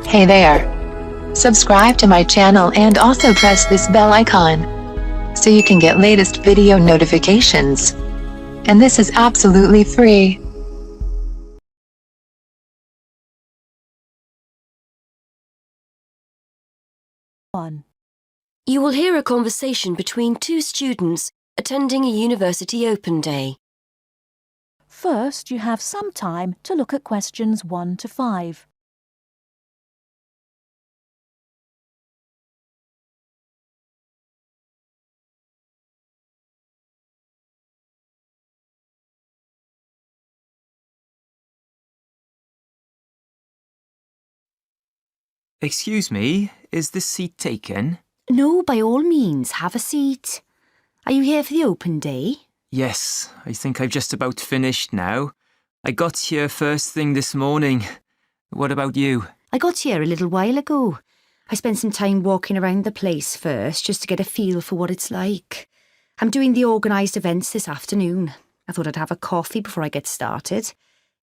Hey there. Subscribe to my channel and also press this bell icon so you can get latest video notifications. And this is absolutely free. You will hear a conversation between two students attending a university open day. First, you have some time to look at questions 1 to 5. Excuse me, is this seat taken? No, by all means, have a seat. Are you here for the open day? Yes, I think I've just about finished now. I got here first thing this morning. What about you? I got here a little while ago. I spent some time walking around the place first, just to get a feel for what it's like. I'm doing the organised events this afternoon. I thought I'd have a coffee before I get started.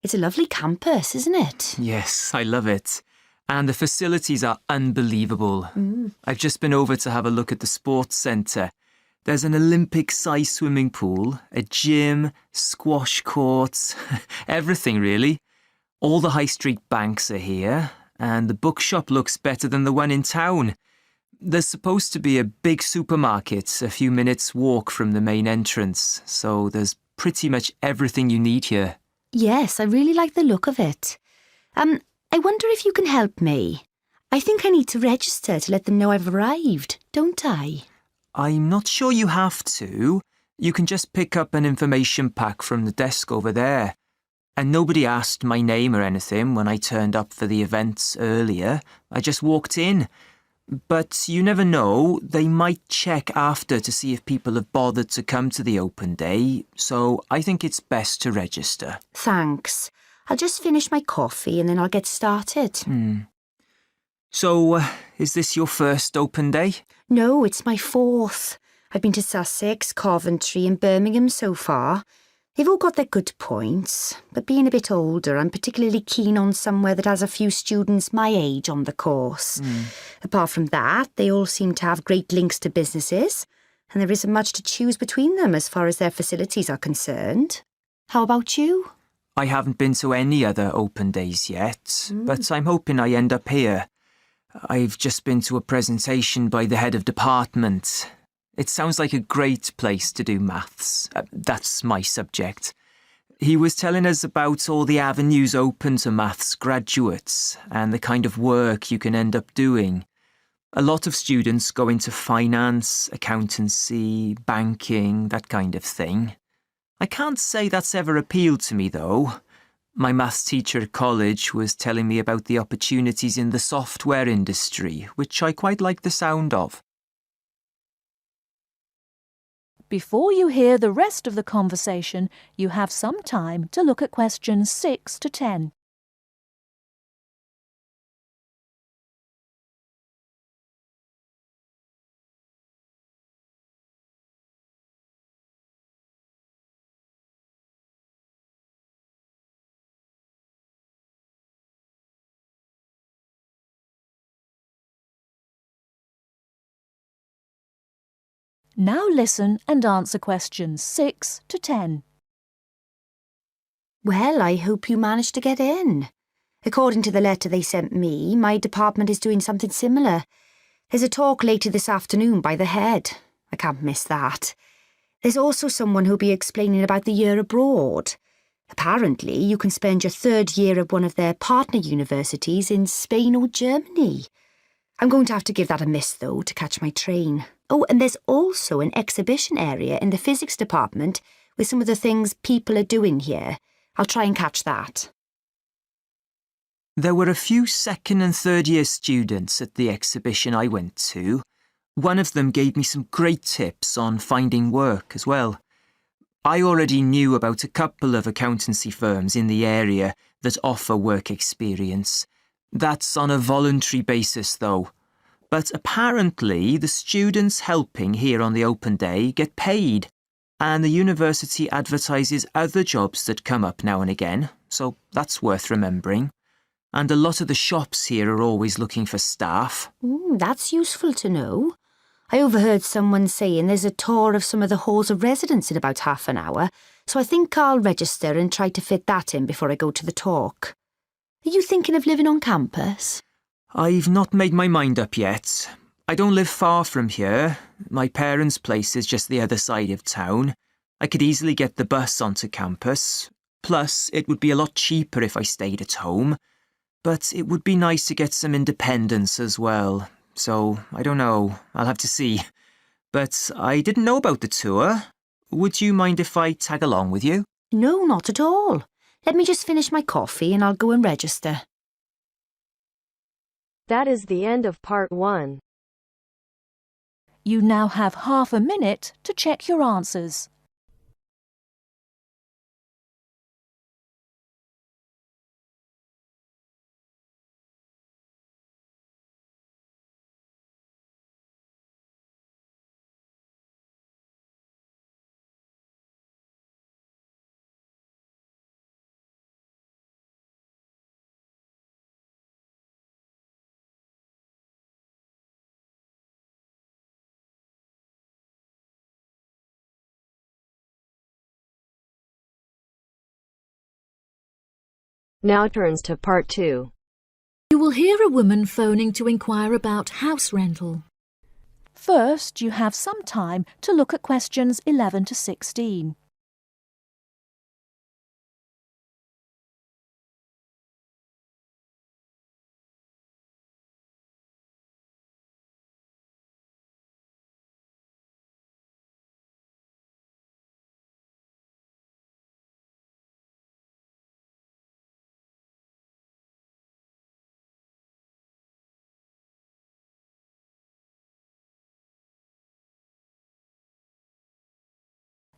It's a lovely campus, isn't it? Yes, I love it. And the facilities are unbelievable. I've just been over to have a look at the sports centre. There's an Olympic-sized swimming pool, a gym, squash courts, everything really. All the high street banks are here, and the bookshop looks better than the one in town. There's supposed to be a big supermarket a few minutes' walk from the main entrance, so there's pretty much everything you need here. Yes, I really like the look of it. I wonder if you can help me. I think I need to register to let them know I've arrived, don't I? I'm not sure you have to. You can just pick up an information pack from the desk over there. And nobody asked my name or anything when I turned up for the events earlier. I just walked in. But you never know, they might check after to see if people have bothered to come to the open day, so I think it's best to register. Thanks. I'll just finish my coffee and then I'll get started. So, is this your first open day? No, it's my 4th. I've been to Sussex, Coventry and Birmingham so far. They've all got their good points, but being a bit older, I'm particularly keen on somewhere that has a few students my age on the course. Apart from that, they all seem to have great links to businesses, and there isn't much to choose between them as far as their facilities are concerned. How about you? I haven't been to any other open days yet, but I'm hoping I end up here. I've just been to a presentation by the head of department. It sounds like a great place to do maths. That's my subject. He was telling us about all the avenues open to maths graduates and the kind of work you can end up doing. A lot of students go into finance, accountancy, banking, that kind of thing. I can't say that's ever appealed to me, though. My maths teacher at college was telling me about the opportunities in the software industry, which I quite like the sound of. Before you hear the rest of the conversation, you have some time to look at questions 6 to 10. Now listen and answer questions 6 to 10. Well, I hope you managed to get in. According to the letter they sent me, my department is doing something similar. There's a talk later this afternoon by the head. I can't miss that. There's also someone who'll be explaining about the year abroad. Apparently, you can spend your 3rd year at one of their partner universities in Spain or Germany. I'm going to have to give that a miss, though, to catch my train. Oh, and there's also an exhibition area in the physics department with some of the things people are doing here. I'll try and catch that. There were a few 2nd and 3rd year students at the exhibition I went to. One of them gave me some great tips on finding work as well. I already knew about a couple of accountancy firms in the area that offer work experience. That's on a voluntary basis, though. But apparently the students helping here on the open day get paid, and the university advertises other jobs that come up now and again, so that's worth remembering. and a lot of the shops here are always looking for staff. That's useful to know. I overheard someone saying there's a tour of some of the halls of residence in about half an hour, so I think I'll register and try to fit that in before I go to the talk. Are you thinking of living on campus? I've not made my mind up yet. I don't live far from here. My parents' place is just the other side of town. I could easily get the bus onto campus. Plus, it would be a lot cheaper if I stayed at home. But it would be nice to get some independence as well. So, I don't know. I'll have to see. But I didn't know about the tour. Would you mind if I tag along with you? No, not at all. Let me just finish my coffee and I'll go and register. That is the end of part 1. You now have half a minute to check your answers. Now turns to part 2. You will hear a woman phoning to inquire about house rental. First, you have some time to look at questions 11 to 16.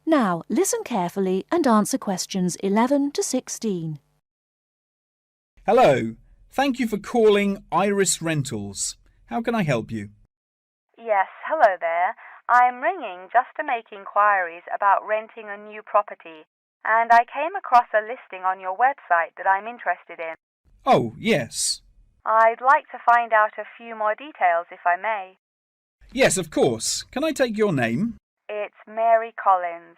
Now, listen carefully and answer questions 11 to 16. Hello. Thank you for calling Iris Rentals. How can I help you? Yes, hello there. I'm ringing just to make inquiries about renting a new property, and I came across a listing on your website that I'm interested in. Oh, yes. I'd like to find out a few more details if I may. Yes, of course. Can I take your name? It's Mary Collins.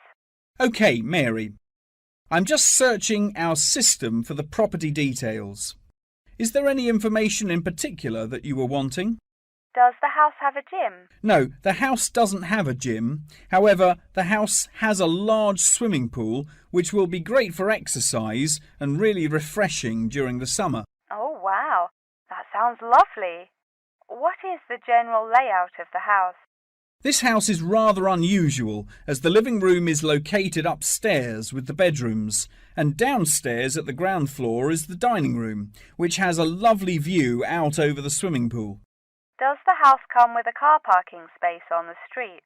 OK, Mary. I'm just searching our system for the property details. Is there any information in particular that you were wanting? Does the house have a gym? No, the house doesn't have a gym. However, the house has a large swimming pool, which will be great for exercise and really refreshing during the summer. Oh, wow. That sounds lovely. What is the general layout of the house? This house is rather unusual, as the living room is located upstairs with the bedrooms, and downstairs at the ground floor is the dining room, which has a lovely view out over the swimming pool. Does the house come with a car parking space on the street?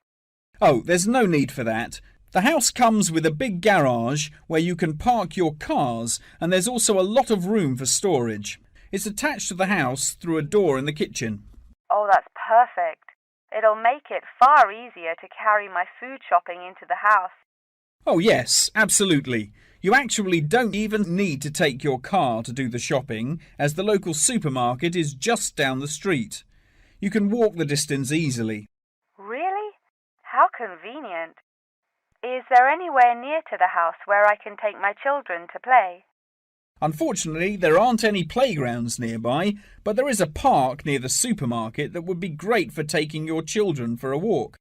Oh, there's no need for that. The house comes with a big garage where you can park your cars, and there's also a lot of room for storage. It's attached to the house through a door in the kitchen. Oh, that's perfect. It'll make it far easier to carry my food shopping into the house. Oh yes, absolutely. You actually don't even need to take your car to do the shopping, as the local supermarket is just down the street. You can walk the distance easily. Really? How convenient. Is there anywhere near to the house where I can take my children to play? Unfortunately, there aren't any playgrounds nearby, but there is a park near the supermarket that would be great for taking your children for a walk.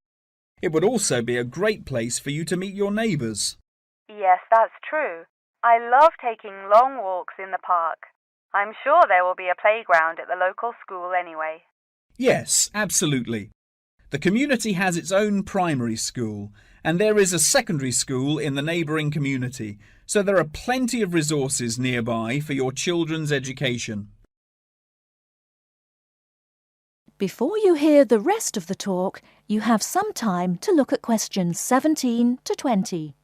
It would also be a great place for you to meet your neighbours. Yes, that's true. I love taking long walks in the park. I'm sure there will be a playground at the local school anyway. Yes, absolutely. The community has its own primary school, and there is a secondary school in the neighbouring community, so there are plenty of resources nearby for your children's education. Before you hear the rest of the talk, you have some time to look at questions 17 to 20.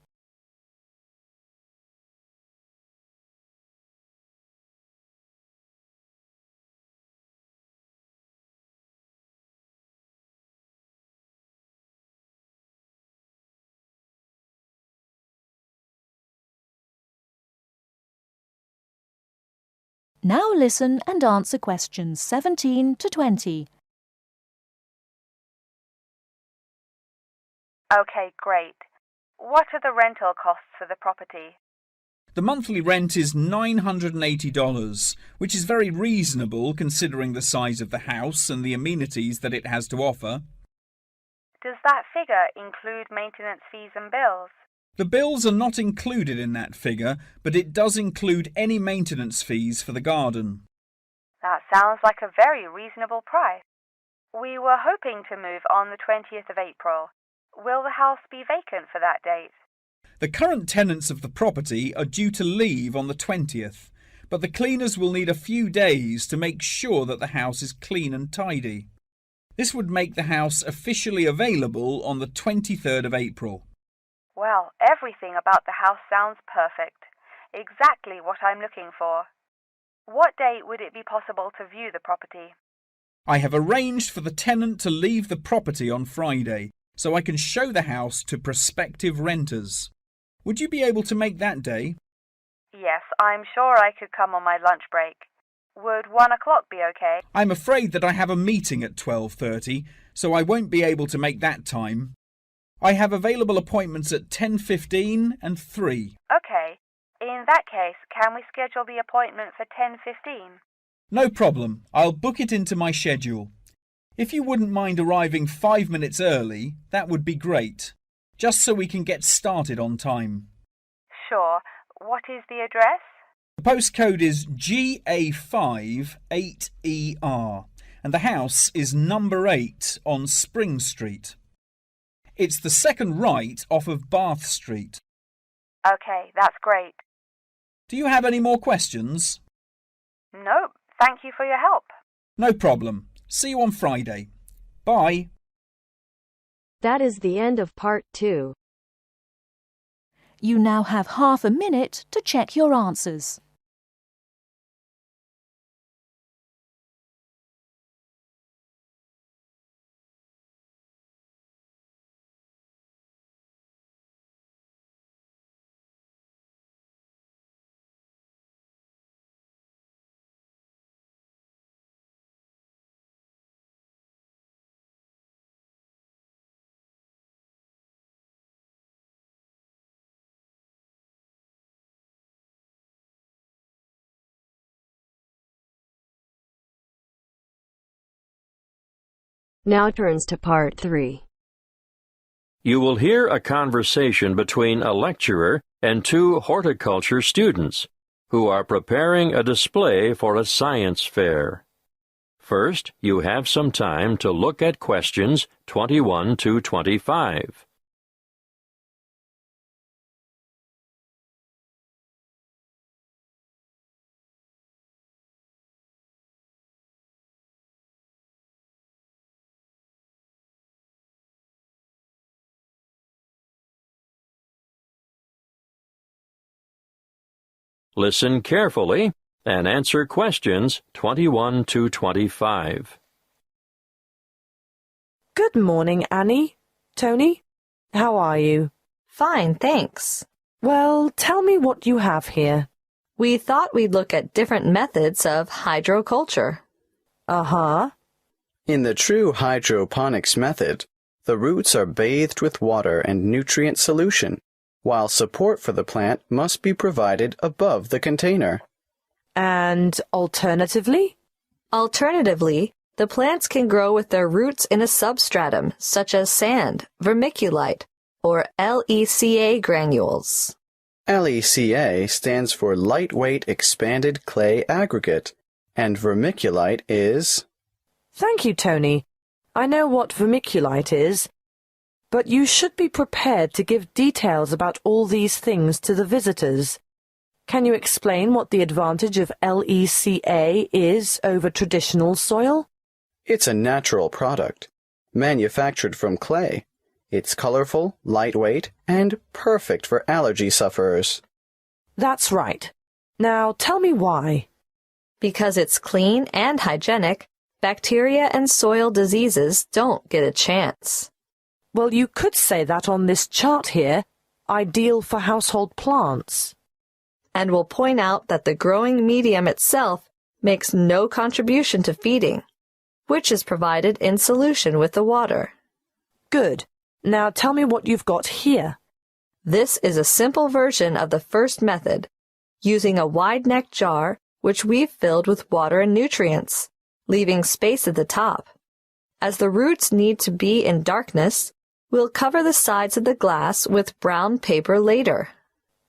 Now listen and answer questions 17 to 20. Okay, great. What are the rental costs for the property? The monthly rent is $980, which is very reasonable considering the size of the house and the amenities that it has to offer. Does that figure include maintenance fees and bills? The bills are not included in that figure, but it does include any maintenance fees for the garden. That sounds like a very reasonable price. We were hoping to move on the 20th of April. Will the house be vacant for that date? The current tenants of the property are due to leave on the 20th, but the cleaners will need a few days to make sure that the house is clean and tidy. This would make the house officially available on the 23rd of April. Well, everything about the house sounds perfect. Exactly what I'm looking for. What date would it be possible to view the property? I have arranged for the tenant to leave the property on Friday, so I can show the house to prospective renters. Would you be able to make that day? Yes, I'm sure I could come on my lunch break. Would 1 o'clock be okay? I'm afraid that I have a meeting at 12:30, so I won't be able to make that time. I have available appointments at 10:15 and 3. Okay. In that case, can we schedule the appointment for 10:15? No problem. I'll book it into my schedule. If you wouldn't mind arriving 5 minutes early, that would be great, just so we can get started on time. Sure. What is the address? The postcode is GA5 8ER, and the house is number 8 on Spring Street. It's the second right off of Bath Street. Okay, that's great. Do you have any more questions? Nope. Thank you for your help. No problem. See you on Friday. Bye. That is the end of part 2. You now have half a minute to check your answers. Now turns to part 3. You will hear a conversation between a lecturer and 2 horticulture students who are preparing a display for a science fair. First, you have some time to look at questions 21 to 25. Listen carefully and answer questions 21 to 25. Good morning, Annie. Tony, how are you? Fine, thanks. Well, tell me what you have here. We thought we'd look at different methods of hydroculture. Uh-huh. In the true hydroponics method, the roots are bathed with water and nutrient solution, while support for the plant must be provided above the container. And alternatively? Alternatively, the plants can grow with their roots in a substratum, such as sand, vermiculite, or LECA granules. LECA stands for Lightweight Expanded Clay Aggregate, and vermiculite is... Thank you, Tony. I know what vermiculite is, but you should be prepared to give details about all these things to the visitors. Can you explain what the advantage of LECA is over traditional soil? It's a natural product, manufactured from clay. It's colorful, lightweight, and perfect for allergy sufferers. That's right. Now tell me why. Because it's clean and hygienic, bacteria and soil diseases don't get a chance. Well, you could say that on this chart here, ideal for household plants. And we'll point out that the growing medium itself makes no contribution to feeding, which is provided in solution with the water. Good. Now tell me what you've got here. This is a simple version of the first method, using a wide-necked jar which we've filled with water and nutrients, leaving space at the top. As the roots need to be in darkness, we'll cover the sides of the glass with brown paper later.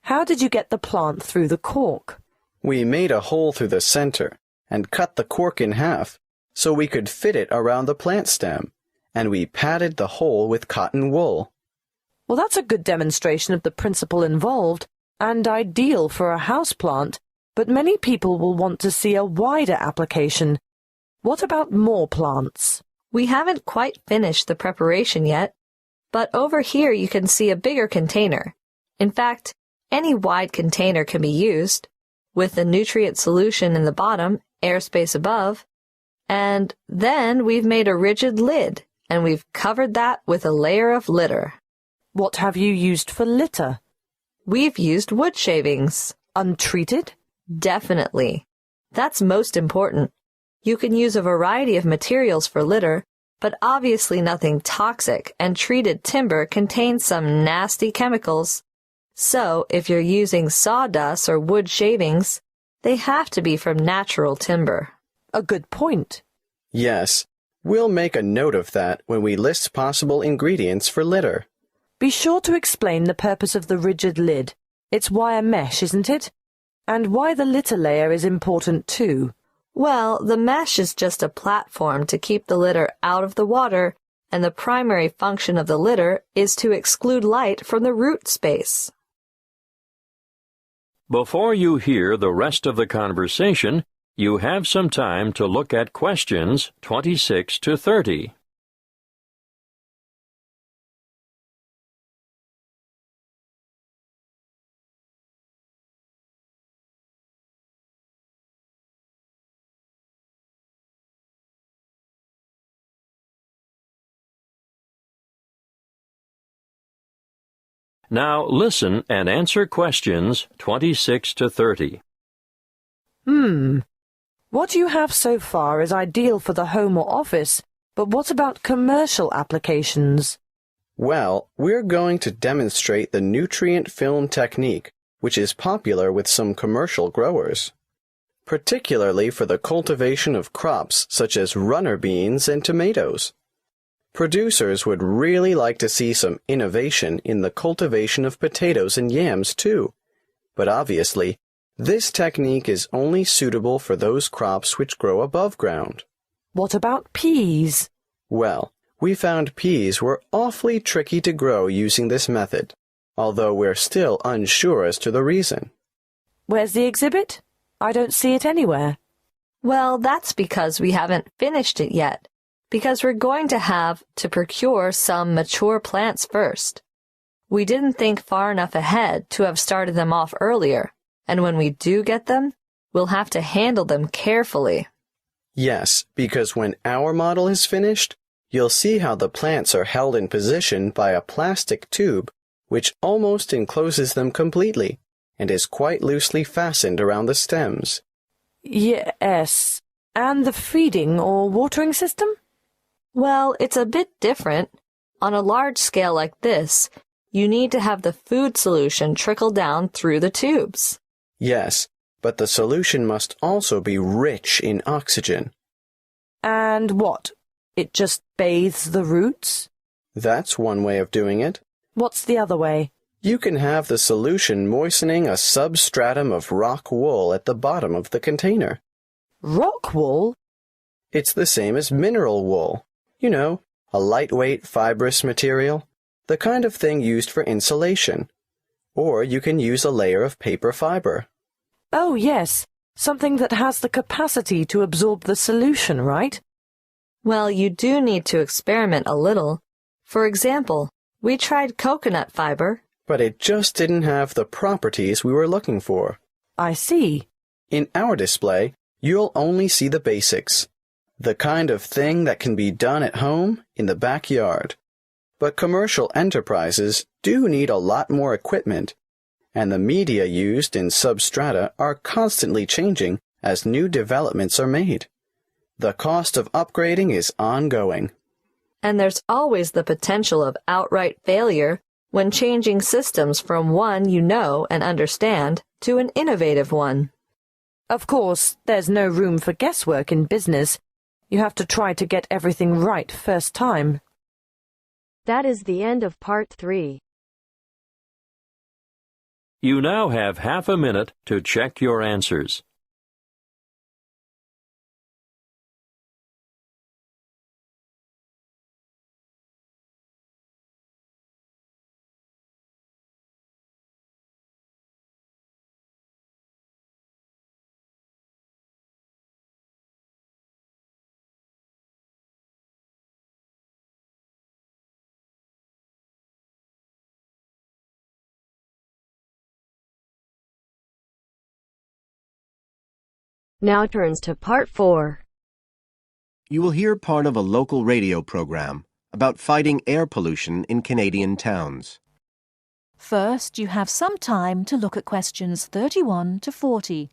How did you get the plant through the cork? We made a hole through the center and cut the cork in half so we could fit it around the plant stem, and we padded the hole with cotton wool. Well, that's a good demonstration of the principle involved, and ideal for a houseplant, but many people will want to see a wider application. What about more plants? We haven't quite finished the preparation yet, but over here you can see a bigger container. In fact, any wide container can be used, with the nutrient solution in the bottom, airspace above, and then we've made a rigid lid, and we've covered that with a layer of litter. What have you used for litter? We've used wood shavings. Untreated? Definitely. That's most important. You can use a variety of materials for litter, but obviously nothing toxic, and treated timber contains some nasty chemicals. So, if you're using sawdust or wood shavings, they have to be from natural timber. A good point. Yes, we'll make a note of that when we list possible ingredients for litter. Be sure to explain the purpose of the rigid lid. It's wire mesh, isn't it? And why the litter layer is important too. Well, the mesh is just a platform to keep the litter out of the water, and the primary function of the litter is to exclude light from the root space. Before you hear the rest of the conversation, you have some time to look at questions 26 to 30. Now listen and answer questions 26 to 30. What you have so far is ideal for the home or office, but what about commercial applications? Well, we're going to demonstrate the nutrient film technique, which is popular with some commercial growers, particularly for the cultivation of crops such as runner beans and tomatoes. Producers would really like to see some innovation in the cultivation of potatoes and yams too, but obviously, this technique is only suitable for those crops which grow above ground. What about peas? Well, we found peas were awfully tricky to grow using this method, although we're still unsure as to the reason. Where's the exhibit? I don't see it anywhere. Well, that's because we haven't finished it yet, because we're going to have to procure some mature plants first. We didn't think far enough ahead to have started them off earlier, and when we do get them, we'll have to handle them carefully. Yes, because when our model is finished, you'll see how the plants are held in position by a plastic tube which almost encloses them completely and is quite loosely fastened around the stems. Yes. And the feeding or watering system? Well, it's a bit different. On a large scale like this, you need to have the food solution trickle down through the tubes. Yes, but the solution must also be rich in oxygen. And what? It just bathes the roots? That's one way of doing it. What's the other way? You can have the solution moistening a substratum of rock wool at the bottom of the container. Rock wool? It's the same as mineral wool. You know, a lightweight fibrous material, the kind of thing used for insulation. Or you can use a layer of paper fiber. Oh, yes. Something that has the capacity to absorb the solution, right? Well, you do need to experiment a little. For example, we tried coconut fiber. But it just didn't have the properties we were looking for. I see. In our display, you'll only see the basics. The kind of thing that can be done at home in the backyard. But commercial enterprises do need a lot more equipment, and the media used in substrata are constantly changing as new developments are made. The cost of upgrading is ongoing. And there's always the potential of outright failure when changing systems from one you know and understand to an innovative one. Of course, there's no room for guesswork in business. You have to try to get everything right first time. That is the end of part 3. You now have half a minute to check your answers. Now turns to part 4. You will hear part of a local radio program about fighting air pollution in Canadian towns. First, you have some time to look at questions 31 to 40.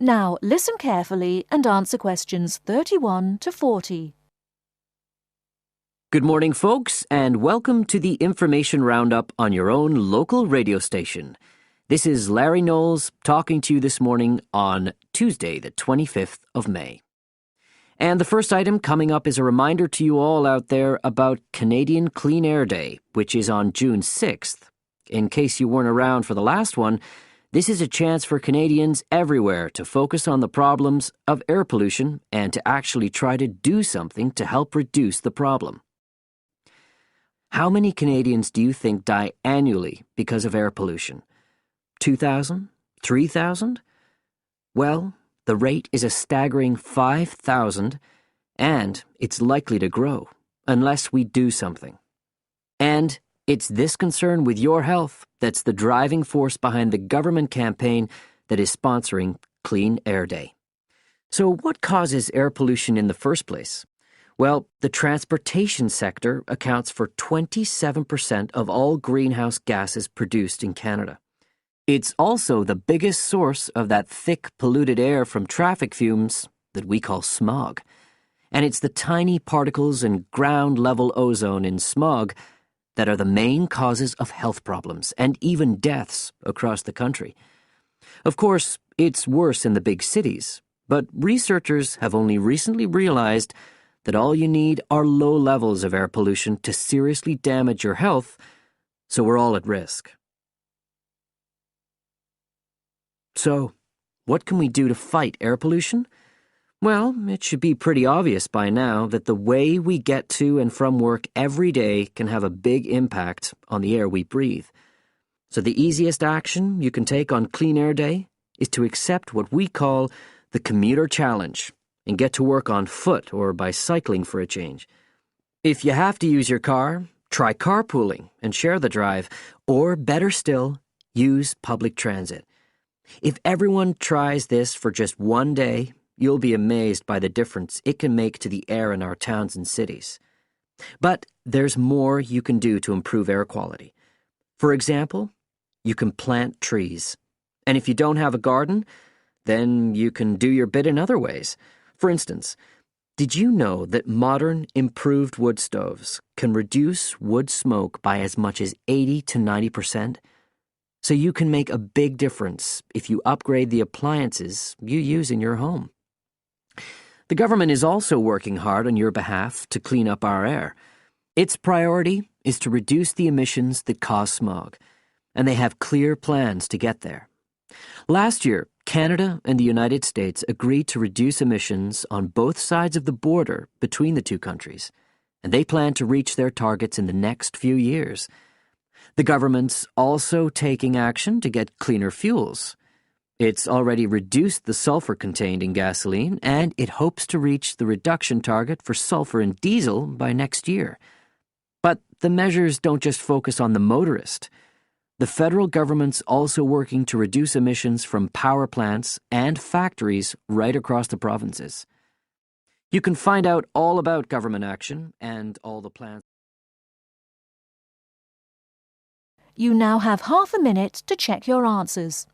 Now listen carefully and answer questions 31 to 40. Good morning, folks, and welcome to the information roundup on your own local radio station. This is Larry Knowles talking to you this morning on Tuesday, the 25th of May. And the first item coming up is a reminder to you all out there about Canadian Clean Air Day, which is on June 6th. In case you weren't around for the last one, this is a chance for Canadians everywhere to focus on the problems of air pollution and to actually try to do something to help reduce the problem. How many Canadians do you think die annually because of air pollution? 2,000? 3,000? Well, the rate is a staggering 5,000, and it's likely to grow unless we do something. And it's this concern with your health that's the driving force behind the government campaign that is sponsoring Clean Air Day. So what causes air pollution in the first place? Well, the transportation sector accounts for 27% of all greenhouse gases produced in Canada. It's also the biggest source of that thick, polluted air from traffic fumes that we call smog. And it's the tiny particles and ground-level ozone in smog that are the main causes of health problems and even deaths across the country. Of course, it's worse in the big cities, but researchers have only recently realized that all you need are low levels of air pollution to seriously damage your health, so we're all at risk. So, what can we do to fight air pollution? Well, it should be pretty obvious by now that the way we get to and from work every day can have a big impact on the air we breathe. So the easiest action you can take on Clean Air Day is to accept what we call the commuter challenge and get to work on foot or by cycling for a change. If you have to use your car, try carpooling and share the drive, or better still, use public transit. If everyone tries this for just one day, you'll be amazed by the difference it can make to the air in our towns and cities. But there's more you can do to improve air quality. For example, you can plant trees. And if you don't have a garden, then you can do your bit in other ways. For instance, did you know that modern, improved wood stoves can reduce wood smoke by as much as 80 to 90%? So you can make a big difference if you upgrade the appliances you use in your home. The government is also working hard on your behalf to clean up our air. Its priority is to reduce the emissions that cause smog, and they have clear plans to get there. Last year, Canada and the United States agreed to reduce emissions on both sides of the border between the two countries. and they plan to reach their targets in the next few years. The government's also taking action to get cleaner fuels. It's already reduced the sulfur contained in gasoline, and it hopes to reach the reduction target for sulfur in diesel by next year. But the measures don't just focus on the motorist. The federal government's also working to reduce emissions from power plants and factories right across the provinces. You can find out all about government action and all the plans. You now have half a minute to check your answers.